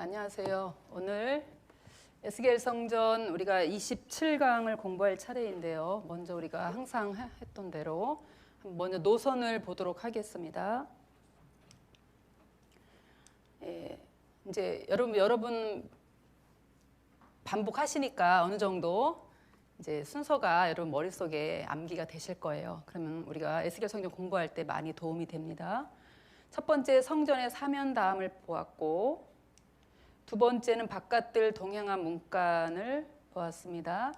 안녕하세요. 오늘 에스겔 성전 우리가 27강을 공부할 차례인데요. 먼저 우리가 항상 했던 대로 먼저 노선을 보도록 하겠습니다. 이제 여러분 반복하시니까 어느 정도 이제 순서가 여러분 머릿속에 암기가 되실 거예요. 그러면 우리가 에스겔 성전 공부할 때 많이 도움이 됩니다. 첫 번째 성전의 사면담을 보았고, 두 번째는 바깥들 동향한 문간을 보았습니다.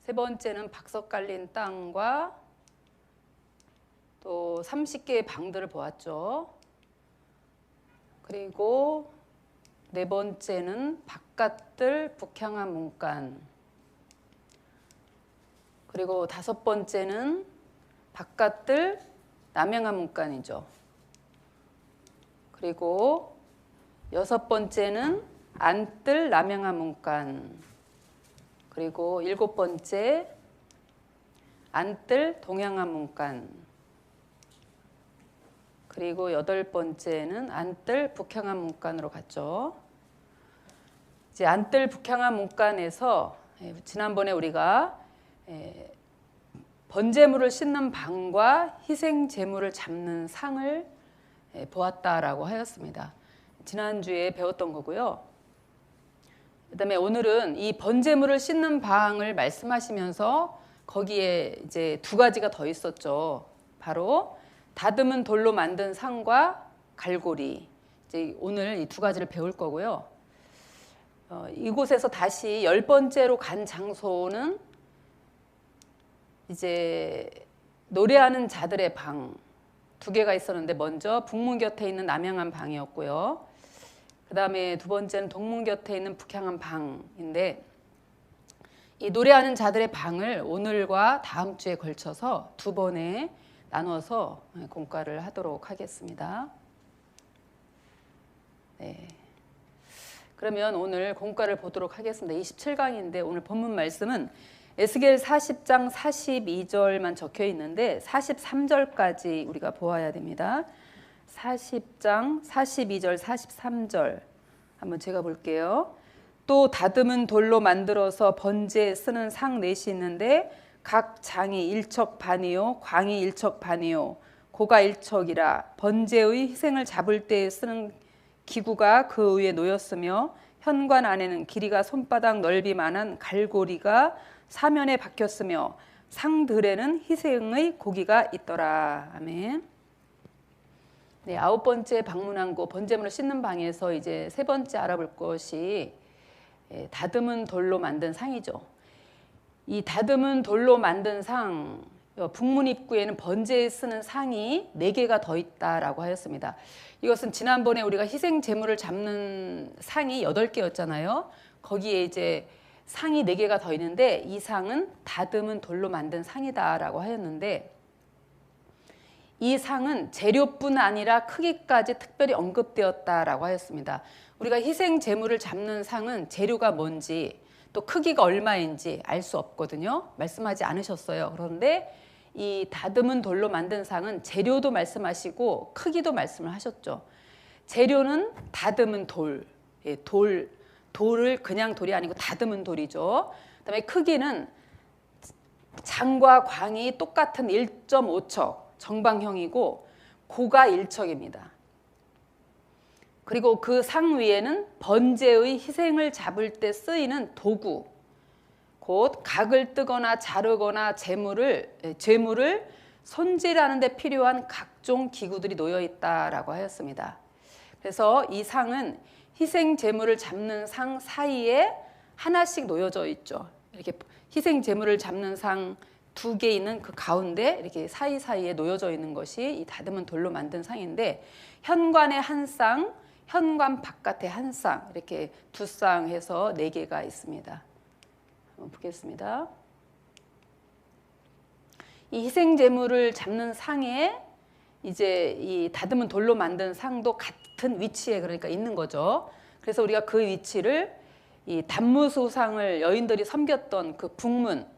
세 번째는 박석 깔린 땅과 또 30개의 방들을 보았죠. 그리고 네 번째는 바깥들 북향한 문간, 그리고 다섯 번째는 바깥들 남향한 문간이죠. 그리고 여섯 번째는 안뜰 남향한 문간, 그리고 일곱 번째 안뜰 동향한 문간, 그리고 여덟 번째는 안뜰 북향한 문간으로 갔죠. 이제 안뜰 북향한 문간에서 지난번에 우리가 번제물을 씻는 방과 희생 제물을 잡는 상을 보았다라고 하였습니다. 지난주에 배웠던 거고요. 그다음에 오늘은 이 번제물을 씻는 방을 말씀하시면서 거기에 이제 두 가지가 더 있었죠. 바로 다듬은 돌로 만든 상과 갈고리. 이제 오늘 이 두 가지를 배울 거고요. 이곳에서 다시 10번째로 간 장소는 이제 노래하는 자들의 방 두 개가 있었는데, 먼저 북문 곁에 있는 남향한 방이었고요. 그 다음에 두 번째는 동문 곁에 있는 북향한 방인데, 이 노래하는 자들의 방을 오늘과 다음 주에 걸쳐서 두 번에 나눠서 공과를 하도록 하겠습니다. 네. 그러면 오늘 공과를 보도록 하겠습니다. 27강인데 오늘 본문 말씀은 에스겔 40장 42절만 적혀 있는데 43절까지 우리가 보아야 됩니다. 40장 42절 43절 한번 제가 볼게요. 또 다듬은 돌로 만들어서 번제에 쓰는 상 넷이 있는데 각 장이 1척 반이요 광이 1척 반이요 고가 1척이라 번제의 희생을 잡을 때 쓰는 기구가 그 위에 놓였으며 현관 안에는 길이가 손바닥 넓이만한 갈고리가 사면에 박혔으며 상들에는 희생의 고기가 있더라. 아멘. 네, 아홉 번째 방문한 곳 번제물을 씻는 방에서 이제 세 번째 알아볼 것이 다듬은 돌로 만든 상이죠. 이 다듬은 돌로 만든 상, 북문 입구에는 번제에 쓰는 상이 4개가 더 있다라고 하였습니다. 이것은 지난번에 우리가 희생 제물을 잡는 상이 8개였잖아요. 거기에 이제 상이 4개가 더 있는데 이 상은 다듬은 돌로 만든 상이다라고 하였는데, 이 상은 재료뿐 아니라 크기까지 특별히 언급되었다라고 하였습니다. 우리가 희생 제물을 잡는 상은 재료가 뭔지 또 크기가 얼마인지 알 수 없거든요. 말씀하지 않으셨어요. 그런데 이 다듬은 돌로 만든 상은 재료도 말씀하시고 크기도 말씀을 하셨죠. 재료는 다듬은 돌, 돌을 그냥 돌이 아니고 다듬은 돌이죠. 그다음에 크기는 장과 광이 똑같은 1.5척 정방형이고 고가 1척입니다. 그리고 그 상 위에는 번제의 희생을 잡을 때 쓰이는 도구, 곧 각을 뜨거나 자르거나 제물을 손질하는 데 필요한 각종 기구들이 놓여 있다라고 하였습니다. 그래서 이 상은 희생 제물을 잡는 상 사이에 하나씩 놓여져 있죠. 이렇게 희생 제물을 잡는 상 2개 있는 그 가운데 이렇게 사이사이에 놓여져 있는 것이 이 다듬은 돌로 만든 상인데, 현관에 한 쌍, 현관 바깥에 한 쌍, 이렇게 2쌍 해서 4개가 있습니다. 한번 보겠습니다. 이 희생 제물을 잡는 상에 이제 이 다듬은 돌로 만든 상도 같은 위치에 그러니까 있는 거죠. 그래서 우리가 그 위치를 이 단무소상을 여인들이 섬겼던 그 북문,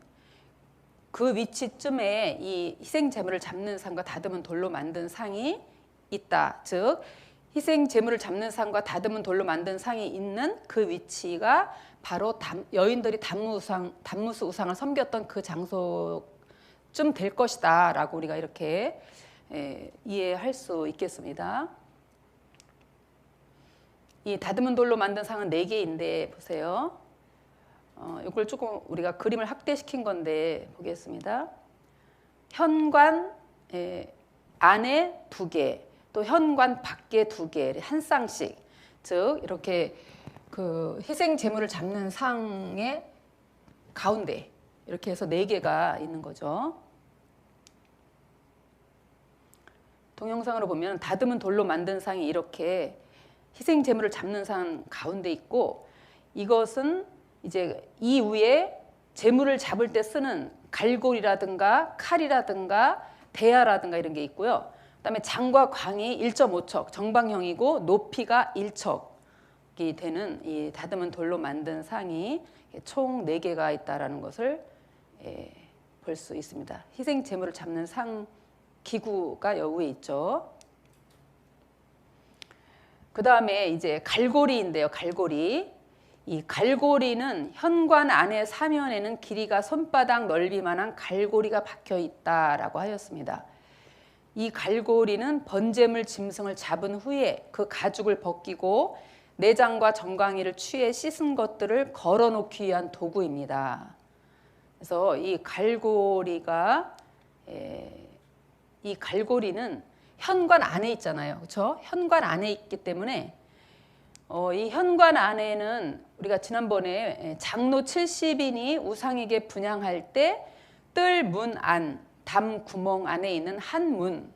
그 위치쯤에 이 희생 제물을 잡는 상과 다듬은 돌로 만든 상이 있다. 즉 희생 제물을 잡는 상과 다듬은 돌로 만든 상이 있는 그 위치가 바로 여인들이 단무스 우상을 섬겼던 그 장소쯤 될 것이다 라고 우리가 이렇게 이해할 수 있겠습니다. 이 다듬은 돌로 만든 상은 4개인데 보세요. 이걸 조금 우리가 그림을 확대시킨 건데 보겠습니다. 현관 안에 2개, 또 현관 밖에 2개, 한 쌍씩. 즉 이렇게 그 희생 제물을 잡는 상의 가운데 이렇게 해서 4개가 있는 거죠. 동영상으로 보면 다듬은 돌로 만든 상이 이렇게 희생 제물을 잡는 상 가운데 있고, 이것은 이제 이 위에 제물을 잡을 때 쓰는 갈고리라든가 칼이라든가 대야라든가 이런 게 있고요. 그다음에 장과 광이 1.5척 정방형이고 높이가 1척이 되는 이 다듬은 돌로 만든 상이 총 4개가 있다라는 것을 볼 수 있습니다. 희생 제물을 잡는 상 기구가 여기에 있죠. 그 다음에 이제 갈고리인데요. 갈고리. 이 갈고리는 현관 안의 사면에는 길이가 손바닥 넓이만한 갈고리가 박혀 있다라고 하였습니다. 이 갈고리는 번제물 짐승을 잡은 후에 그 가죽을 벗기고 내장과 정강이를 취해 씻은 것들을 걸어놓기 위한 도구입니다. 그래서 이 갈고리는 현관 안에 있잖아요. 그렇죠? 현관 안에 있기 때문에 이 현관 안에는 우리가 지난번에 장로 70인이 우상에게 분향할 때 뜰 문 안, 담 구멍 안에 있는 한 문,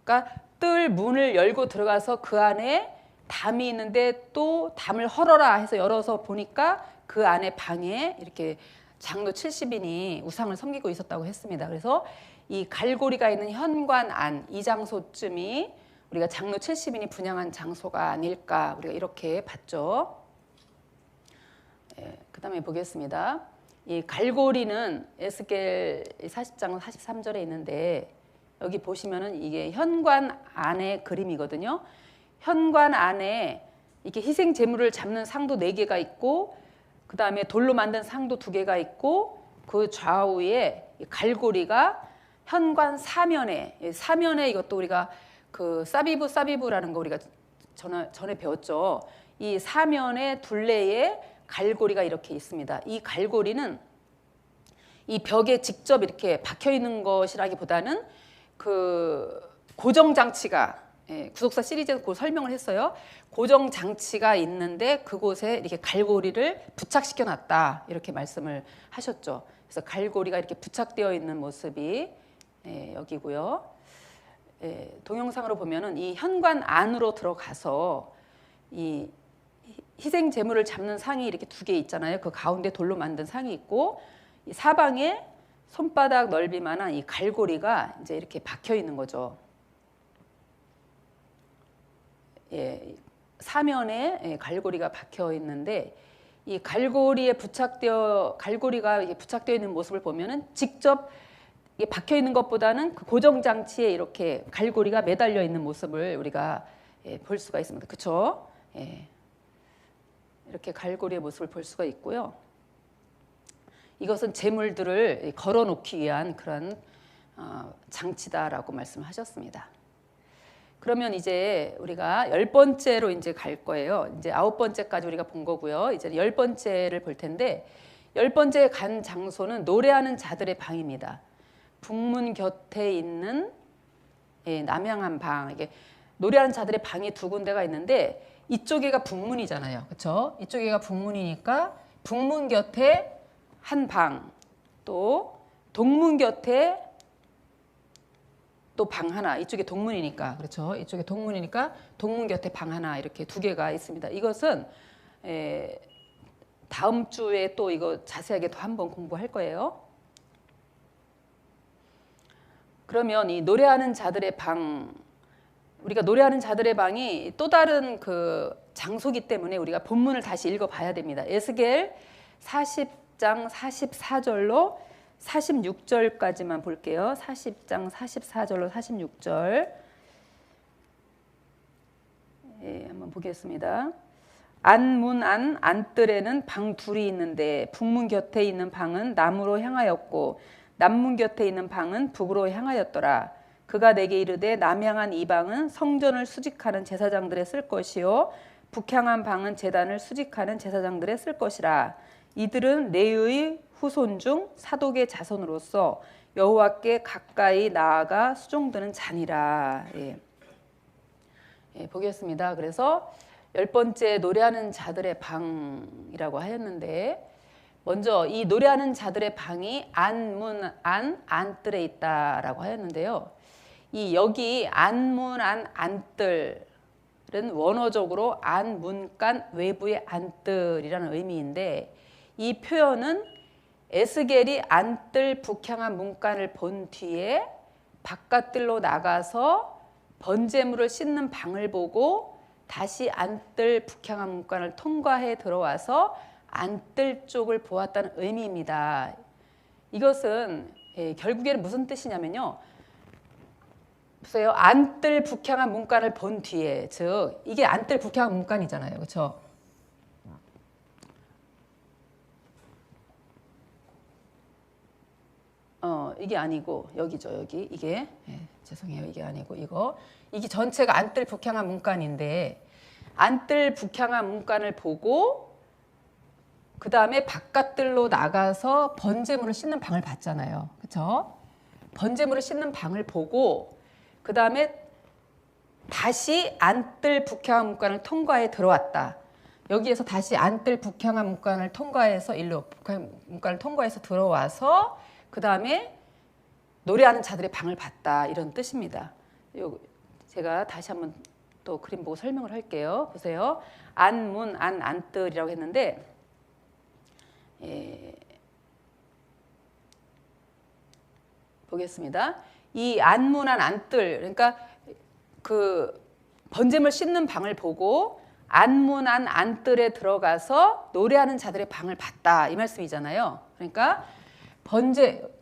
그러니까 뜰 문을 열고 들어가서 그 안에 담이 있는데 또 담을 헐어라 해서 열어서 보니까 그 안에 방에 이렇게 장로 70인이 우상을 섬기고 있었다고 했습니다. 그래서 이 갈고리가 있는 현관 안, 이 장소쯤이 우리가 장로 70인이 분향한 장소가 아닐까 우리가 이렇게 봤죠. 그 다음에 보겠습니다. 이 갈고리는 에스겔 40장 43절에 있는데 여기 보시면은 이게 현관 안의 그림이거든요. 현관 안에 이렇게 희생 제물을 잡는 상도 4개가 있고, 그 다음에 돌로 만든 상도 2개가 있고, 그 좌우에 갈고리가 현관 사면에 이것도 우리가 그 사비부라는 거 우리가 전에 배웠죠. 이 사면의 둘레에 갈고리가 이렇게 있습니다. 이 갈고리는 이 벽에 직접 이렇게 박혀 있는 것이라기보다는 그 고정 장치가, 구속사 시리즈에서 그 설명을 했어요. 고정 장치가 있는데 그곳에 이렇게 갈고리를 부착시켜 놨다 이렇게 말씀을 하셨죠. 그래서 갈고리가 이렇게 부착되어 있는 모습이 여기고요. 동영상으로 보면은 이 현관 안으로 들어가서 이 희생 제물을 잡는 상이 이렇게 2개 있잖아요. 그 가운데 돌로 만든 상이 있고, 이 사방에 손바닥 넓이만한 이 갈고리가 이제 이렇게 박혀 있는 거죠. 사면에 갈고리가 박혀 있는데, 이 갈고리가 이게 부착되어 있는 모습을 보면은 직접 이게 박혀 있는 것보다는 그 고정 장치에 이렇게 갈고리가 매달려 있는 모습을 우리가 볼 수가 있습니다. 그렇죠? 이렇게 갈고리의 모습을 볼 수가 있고요. 이것은 제물들을 걸어놓기 위한 그런 장치다라고 말씀하셨습니다. 그러면 이제 우리가 10번째로 이제 갈 거예요. 이제 9번째까지 우리가 본 거고요. 이제 10번째를 볼 텐데, 10번째 간 장소는 노래하는 자들의 방입니다. 북문 곁에 있는 남향한 방, 이게 노래하는 자들의 방이 2군데가 있는데 이쪽에가 북문이잖아요. 그렇죠? 이쪽에가 북문이니까 북문 곁에 한 방, 또 동문 곁에 또 방 하나, 이쪽에 동문이니까, 그렇죠? 이쪽에 동문이니까 동문 곁에 방 하나, 이렇게 2개가 있습니다. 이것은 다음 주에 또 이거 자세하게 더 한번 공부할 거예요. 그러면 이 노래하는 자들의 방, 우리가 노래하는 자들의 방이 또 다른 그 장소기 때문에 우리가 본문을 다시 읽어봐야 됩니다. 에스겔 40장 44절로 46절까지만 볼게요. 40장 44절로 46절. 예, 한번 보겠습니다. 안문 안 안뜰에는 방 둘이 있는데 북문 곁에 있는 방은 남으로 향하였고 남문 곁에 있는 방은 북으로 향하였더라. 그가 내게 이르되 남향한 이 방은 성전을 수직하는 제사장들의 쓸 것이요 북향한 방은 제단을 수직하는 제사장들의 쓸 것이라. 이들은 레위의 후손 중 사독의 자손으로서 여호와께 가까이 나아가 수종드는 자니라. 예. 예, 보겠습니다. 그래서 10번째 노래하는 자들의 방이라고 하였는데, 먼저 이 노래하는 자들의 방이 안문 안 안뜰에 있다라고 하였는데요. 이 여기 안문 안 안뜰은 원어적으로 안문간 외부의 안뜰이라는 의미인데, 이 표현은 에스겔이 안뜰 북향한 문간을 본 뒤에 바깥뜰로 나가서 번제물을 씻는 방을 보고 다시 안뜰 북향한 문간을 통과해 들어와서 안뜰 쪽을 보았다는 의미입니다. 이것은 결국에는 무슨 뜻이냐면요. 보세요. 안뜰 북향한 문간을 본 뒤에, 즉 이게 안뜰 북향한 문간이잖아요. 그렇죠? 이게 아니고 여기죠. 여기 이게 죄송해요. 이게 아니고 이게 전체가 안뜰 북향한 문간인데, 안뜰 북향한 문간을 보고 그 다음에 바깥뜰로 나가서 번제물을 씻는 방을 봤잖아요. 그렇죠? 번제물을 씻는 방을 보고 그 다음에 다시 안뜰 북향한 문간을 통과해 들어왔다. 여기에서 다시 안뜰 북향한 문간을 통과해서 일로 북향 문간을 통과해서 들어와서 그 다음에 노래하는 자들의 방을 봤다, 이런 뜻입니다. 제가 다시 한번 또 그림 보고 설명을 할게요. 보세요. 안문 안 안뜰이라고 했는데, 보겠습니다. 이 안문 안 안뜰, 그러니까 그 번제물 씻는 방을 보고 안문 안 안뜰에 들어가서 노래하는 자들의 방을 봤다, 이 말씀이잖아요. 그러니까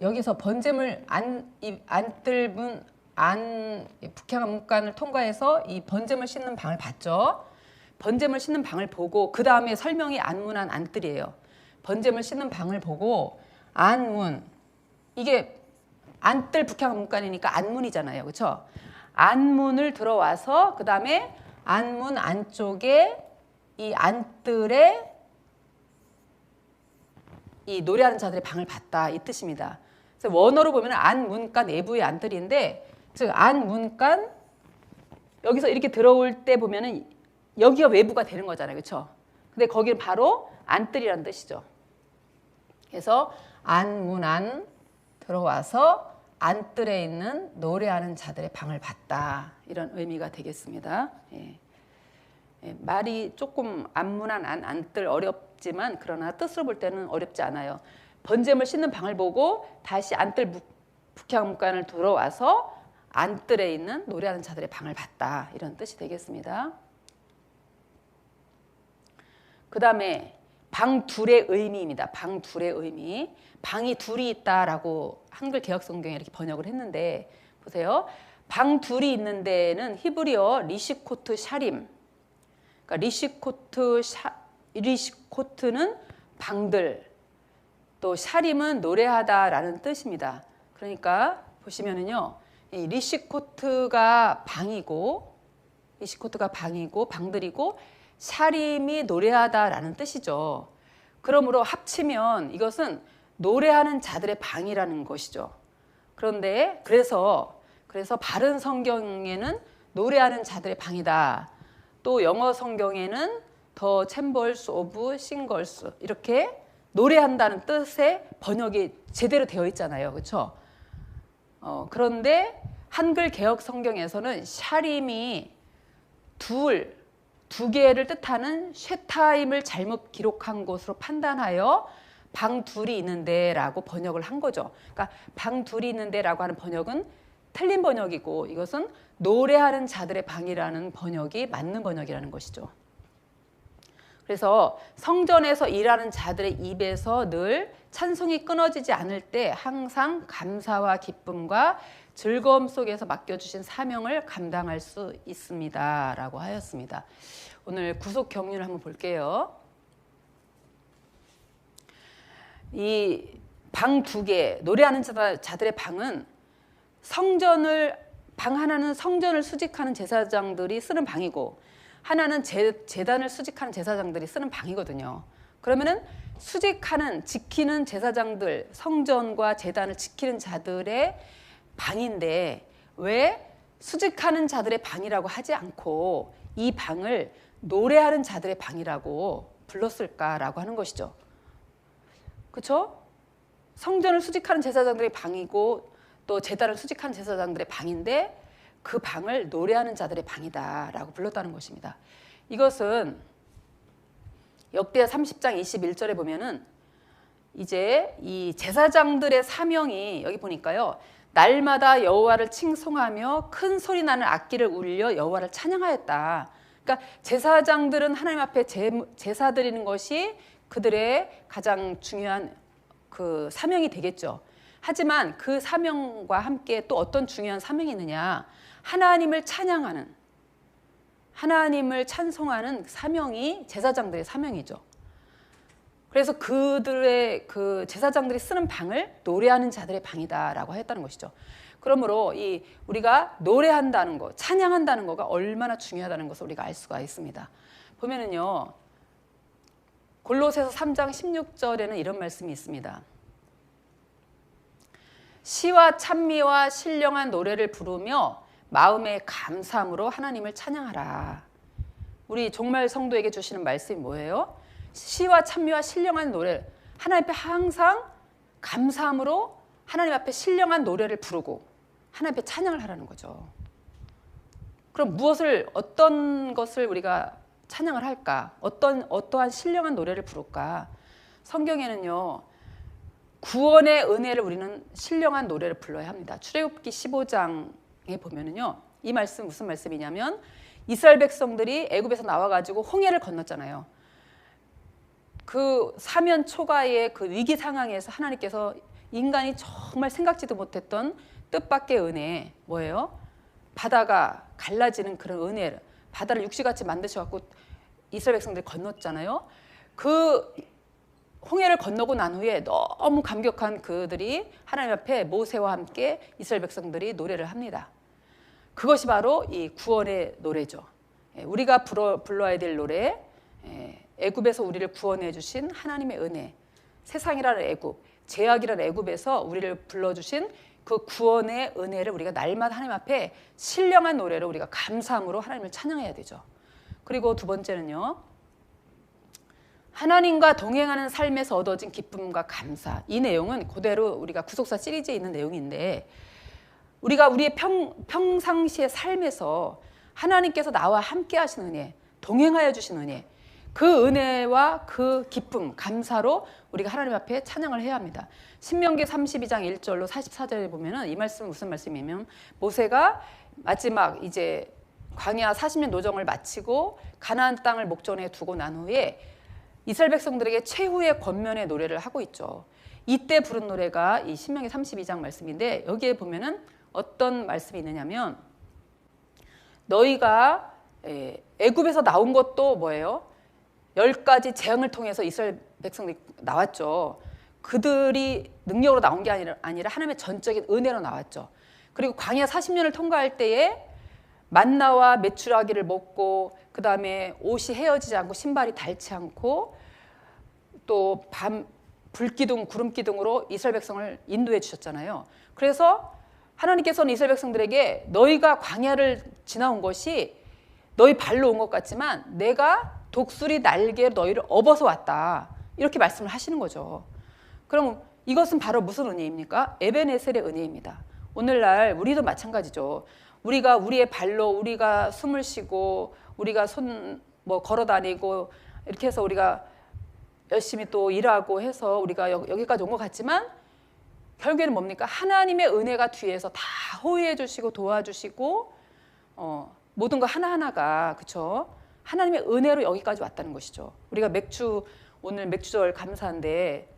여기서 번제물 안뜰문 안 북향한 문간을 통과해서 이 번제물 씻는 방을 봤죠. 번제물 씻는 방을 보고 그 다음에 설명이 안문 안 안뜰이에요. 번제물 씻는 방을 보고 안문, 이게 안뜰 북향한 문간이니까 안문이잖아요. 그렇죠? 안문을 들어와서 그 다음에 안문 안쪽에 이 안뜰에 이 노래하는 자들의 방을 봤다, 이 뜻입니다. 그래서 원어로 보면 안문간 내부의 안뜰인데, 즉 안문간 여기서 이렇게 들어올 때 보면은 여기가 외부가 되는 거잖아요. 그렇죠? 근데 거기는 바로 안뜰이라는 뜻이죠. 그래서 안문 안 들어와서 안뜰에 있는 노래하는 자들의 방을 봤다, 이런 의미가 되겠습니다. 말이 조금 안문 안 안뜰 어렵지만 그러나 뜻으로 볼 때는 어렵지 않아요. 번제물 씻는 방을 보고 다시 안뜰 북향 문간을 들어와서 안뜰에 있는 노래하는 자들의 방을 봤다, 이런 뜻이 되겠습니다. 그 다음에 방 둘의 의미입니다. 방 둘의 의미. 방이 둘이 있다라고 한글 개역 성경에 이렇게 번역을 했는데, 보세요. 방 둘이 있는 데는 히브리어 리시코트 샤림. 그러니까 리시코트는 방들, 또 샤림은 노래하다라는 뜻입니다. 그러니까 보시면은요, 이 리시코트가 방이고 방들이고 샤림이 노래하다라는 뜻이죠. 그러므로 합치면 이것은 노래하는 자들의 방이라는 것이죠. 그런데 그래서 바른 성경에는 노래하는 자들의 방이다. 또 영어 성경에는 The Chambers of Singers, 이렇게 노래한다는 뜻의 번역이 제대로 되어 있잖아요. 그렇죠? 그런데 한글 개역 성경에서는 샤림이 두 개를 뜻하는 쉐타임을 잘못 기록한 것으로 판단하여 방 둘이 있는데 라고 번역을 한 거죠. 그러니까 방 둘이 있는데 라고 하는 번역은 틀린 번역이고, 이것은 노래하는 자들의 방이라는 번역이 맞는 번역이라는 것이죠. 그래서 성전에서 일하는 자들의 입에서 늘 찬송이 끊어지지 않을 때 항상 감사와 기쁨과 즐거움 속에서 맡겨주신 사명을 감당할 수 있습니다. 라고 하였습니다. 오늘 구속 경륜을 한번 볼게요. 이 방 2개, 노래하는 자들의 방은 방 하나는 성전을 수직하는 제사장들이 쓰는 방이고, 하나는 제단을 수직하는 제사장들이 쓰는 방이거든요. 그러면은 지키는 제사장들, 성전과 제단을 지키는 자들의 방인데 왜 수직하는 자들의 방이라고 하지 않고 이 방을 노래하는 자들의 방이라고 불렀을까라고 하는 것이죠. 그렇죠? 성전을 수직하는 제사장들의 방이고 또 제단을 수직하는 제사장들의 방인데 그 방을 노래하는 자들의 방이다라고 불렀다는 것입니다. 이것은 역대하 30장 21절에 보면은 이제 이 제사장들의 사명이 여기 보니까요. 날마다 여호와를 칭송하며 큰 소리 나는 악기를 울려 여호와를 찬양하였다. 그러니까 제사장들은 하나님 앞에 제사 드리는 것이 그들의 가장 중요한 그 사명이 되겠죠. 하지만 그 사명과 함께 또 어떤 중요한 사명이 있느냐? 하나님을 찬양하는, 하나님을 찬송하는 사명이 제사장들의 사명이죠. 그래서 그들의 그 제사장들이 쓰는 방을 노래하는 자들의 방이다라고 했다는 것이죠. 그러므로 우리가 노래한다는 것, 찬양한다는 것가 얼마나 중요하다는 것을 우리가 알 수가 있습니다. 보면은요, 골로새서 3장 16절에는 이런 말씀이 있습니다. 시와 찬미와 신령한 노래를 부르며 마음의 감사함으로 하나님을 찬양하라. 우리 종말 성도에게 주시는 말씀이 뭐예요? 시와 찬미와 신령한 노래, 하나님 앞에 항상 감사함으로 하나님 앞에 신령한 노래를 부르고 하나님 앞에 찬양을 하라는 거죠. 그럼 어떤 것을 우리가 찬양을 할까? 어떠한 신령한 노래를 부를까? 성경에는요, 구원의 은혜를 우리는 신령한 노래를 불러야 합니다. 출애굽기 15장에 보면은요, 이 말씀 무슨 말씀이냐면 이스라엘 백성들이 애굽에서 나와가지고 홍해를 건넜잖아요. 그 사면 초가의 그 위기 상황에서 하나님께서 인간이 정말 생각지도 못했던 뜻밖의 은혜, 뭐예요? 바다가 갈라지는 그런 은혜, 바다를 육지같이 만드셔갖고 이스라엘 백성들이 건넜잖아요. 그 홍해를 건너고 난 후에 너무 감격한 그들이 하나님 앞에 모세와 함께 이스라엘 백성들이 노래를 합니다. 그것이 바로 이 구원의 노래죠. 우리가 불러야 될 노래, 애굽에서 우리를 구원해 주신 하나님의 은혜, 세상이라는 애굽, 죄악이라는 애굽에서 우리를 불러주신 그 구원의 은혜를 우리가 날마다 하나님 앞에 신령한 노래로 우리가 감사함으로 하나님을 찬양해야 되죠. 그리고 두 번째는요, 하나님과 동행하는 삶에서 얻어진 기쁨과 감사. 이 내용은 그대로 우리가 구속사 시리즈에 있는 내용인데, 우리가 우리의 평상시의 삶에서 하나님께서 나와 함께 하신 은혜, 동행하여 주신 은혜, 그 은혜와 그 기쁨, 감사로 우리가 하나님 앞에 찬양을 해야 합니다. 신명기 32장 1절로 44절에 보면은 이 말씀은 무슨 말씀이냐면, 모세가 마지막 이제 광야 40년 노정을 마치고 가나안 땅을 목전에 두고 난 후에 이스라엘 백성들에게 최후의 권면의 노래를 하고 있죠. 이때 부른 노래가 이 신명기 32장 말씀인데, 여기에 보면은 어떤 말씀이 있느냐면, 너희가 애굽에서 나온 것도 뭐예요? 10가지 재앙을 통해서 이스라엘 백성들이 나왔죠. 그들이 능력으로 나온 게 아니라 하나님의 전적인 은혜로 나왔죠. 그리고 광야 40년을 통과할 때에 만나와 메추라기를 먹고, 그 다음에 옷이 헤어지지 않고 신발이 닳지 않고, 또 밤 불기둥 구름기둥으로 이스라엘 백성을 인도해 주셨잖아요. 그래서 하나님께서는 이스라엘 백성들에게 너희가 광야를 지나온 것이 너희 발로 온 것 같지만 내가 독수리 날개로 너희를 업어서 왔다, 이렇게 말씀을 하시는 거죠. 그럼 이것은 바로 무슨 은혜입니까? 에벤에셀의 은혜입니다. 오늘날 우리도 마찬가지죠. 우리가 우리의 발로 우리가 숨을 쉬고 우리가 걸어 다니고 이렇게 해서 우리가 열심히 또 일하고 해서 우리가 여기까지 온 것 같지만, 결국에는 뭡니까? 하나님의 은혜가 뒤에서 다 호위해 주시고 도와주시고 모든 거 하나하나가, 그렇죠? 하나님의 은혜로 여기까지 왔다는 것이죠. 우리가 오늘 맥주절 감사한데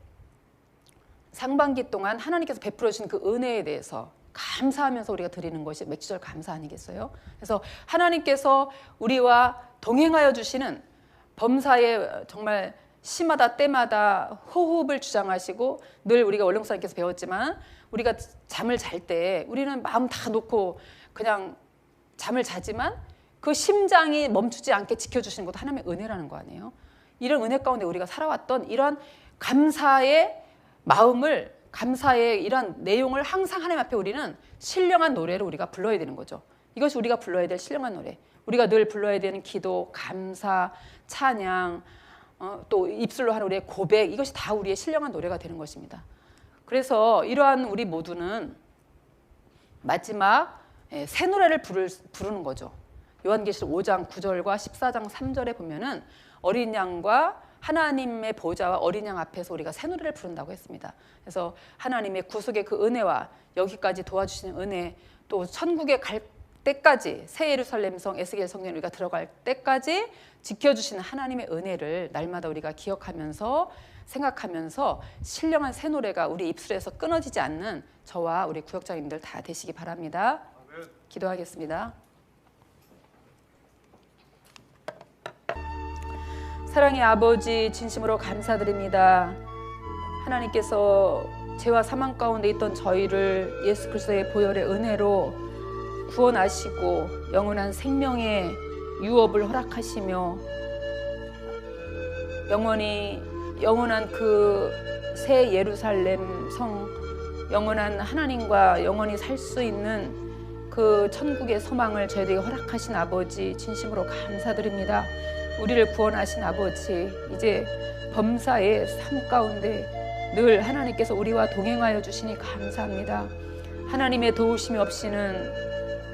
상반기 동안 하나님께서 베풀어 주신 그 은혜에 대해서 감사하면서 우리가 드리는 것이 맥주절 감사 아니겠어요? 그래서 하나님께서 우리와 동행하여 주시는 범사에 정말 시마다 때마다 호흡을 주장하시고, 늘 우리가 원령사님께서 배웠지만 우리가 잠을 잘 때 우리는 마음 다 놓고 그냥 잠을 자지만 그 심장이 멈추지 않게 지켜주시는 것도 하나님의 은혜라는 거 아니에요? 이런 은혜 가운데 우리가 살아왔던 이런 감사의 마음을, 감사의 이런 내용을 항상 하나님 앞에 우리는 신령한 노래로 우리가 불러야 되는 거죠. 이것이 우리가 불러야 될 신령한 노래, 우리가 늘 불러야 되는 기도, 감사, 찬양, 또 입술로 하는 우리의 고백, 이것이 다 우리의 신령한 노래가 되는 것입니다. 그래서 이러한 우리 모두는 마지막 새 노래를 부르는 거죠. 요한계시록 5장 9절과 14장 3절에 보면은 어린 양과 하나님의 보좌와 어린 양 앞에서 우리가 새 노래를 부른다고 했습니다. 그래서 하나님의 구속의 그 은혜와 여기까지 도와주시는 은혜, 또 천국에 갈 때까지, 새 예루살렘 성 에스겔 성전에 우리가 들어갈 때까지 지켜주시는 하나님의 은혜를 날마다 우리가 기억하면서 생각하면서 신령한 새 노래가 우리 입술에서 끊어지지 않는 저와 우리 구역장님들 다 되시기 바랍니다. 기도하겠습니다. 사랑의 아버지, 진심으로 감사드립니다. 하나님께서 죄와 사망 가운데 있던 저희를 예수 그리스도의 보혈의 은혜로 구원하시고 영원한 생명의 유업을 허락하시며 영원한 그 새 예루살렘 성, 영원한 하나님과 영원히 살 수 있는 그 천국의 소망을 저희에게 허락하신 아버지, 진심으로 감사드립니다. 우리를 구원하신 아버지, 이제 범사의 삶 가운데 늘 하나님께서 우리와 동행하여 주시니 감사합니다. 하나님의 도우심이 없이는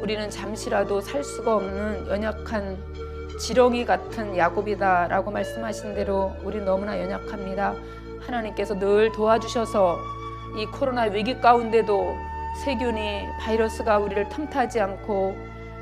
우리는 잠시라도 살 수가 없는 연약한 지렁이 같은 야곱이다라고 말씀하신 대로 우리 너무나 연약합니다. 하나님께서 늘 도와주셔서 이 코로나 위기 가운데도 세균이, 바이러스가 우리를 틈타지 않고,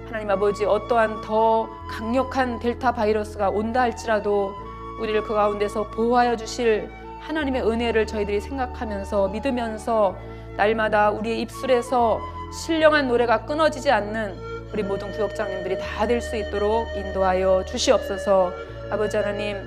하나님 아버지 어떠한 더 강력한 델타 바이러스가 온다 할지라도 우리를 그 가운데서 보호하여 주실 하나님의 은혜를 저희들이 생각하면서 믿으면서 날마다 우리의 입술에서 신령한 노래가 끊어지지 않는 우리 모든 구역장님들이 다 될 수 있도록 인도하여 주시옵소서. 아버지 하나님,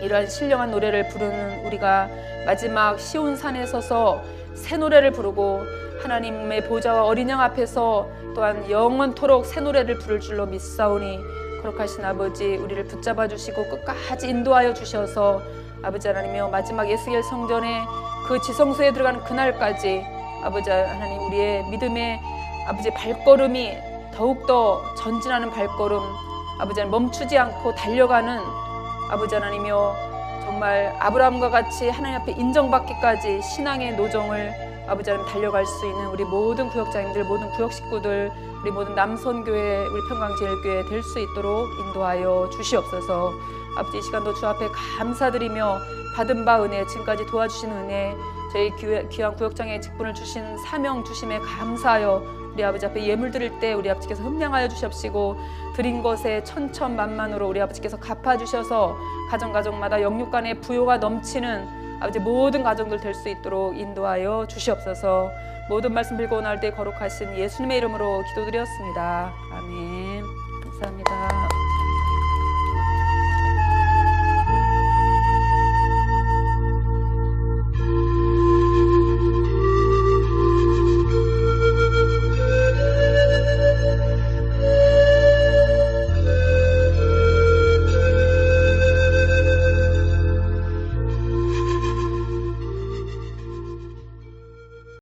이러한 신령한 노래를 부르는 우리가 마지막 시온산에 서서 새 노래를 부르고 하나님의 보좌와 어린 양 앞에서 또한 영원토록 새 노래를 부를 줄로 믿사오니, 거룩하신 아버지, 우리를 붙잡아 주시고 끝까지 인도하여 주셔서 아버지 하나님이여, 마지막 에스겔 성전에 그 지성소에 들어가는 그날까지 아버지 하나님, 우리의 믿음의 아버지 발걸음이 더욱더 전진하는 발걸음, 아버지 하나님 멈추지 않고 달려가는 아버지 하나님이여, 정말 아브라함과 같이 하나님 앞에 인정받기까지 신앙의 노정을 아버지 하나님 달려갈 수 있는 우리 모든 구역장님들, 모든 구역 식구들, 우리 모든 남선교회, 우리 평강제일교회 될 수 있도록 인도하여 주시옵소서. 아버지, 이 시간도 주 앞에 감사드리며 받은 바 은혜, 지금까지 도와주신 은혜, 저희 귀한 구역장에 직분을 주신 사명 주심에 감사하여 우리 아버지 앞에 예물 드릴 때 우리 아버지께서 흠량하여 주시옵시고, 드린 것에 천천만만으로 우리 아버지께서 갚아주셔서 가정마다 영육간의 부요가 넘치는 아버지 모든 가정들 될 수 있도록 인도하여 주시옵소서. 모든 말씀 빌고 나올 때 거룩하신 예수님의 이름으로 기도드렸습니다. 아멘.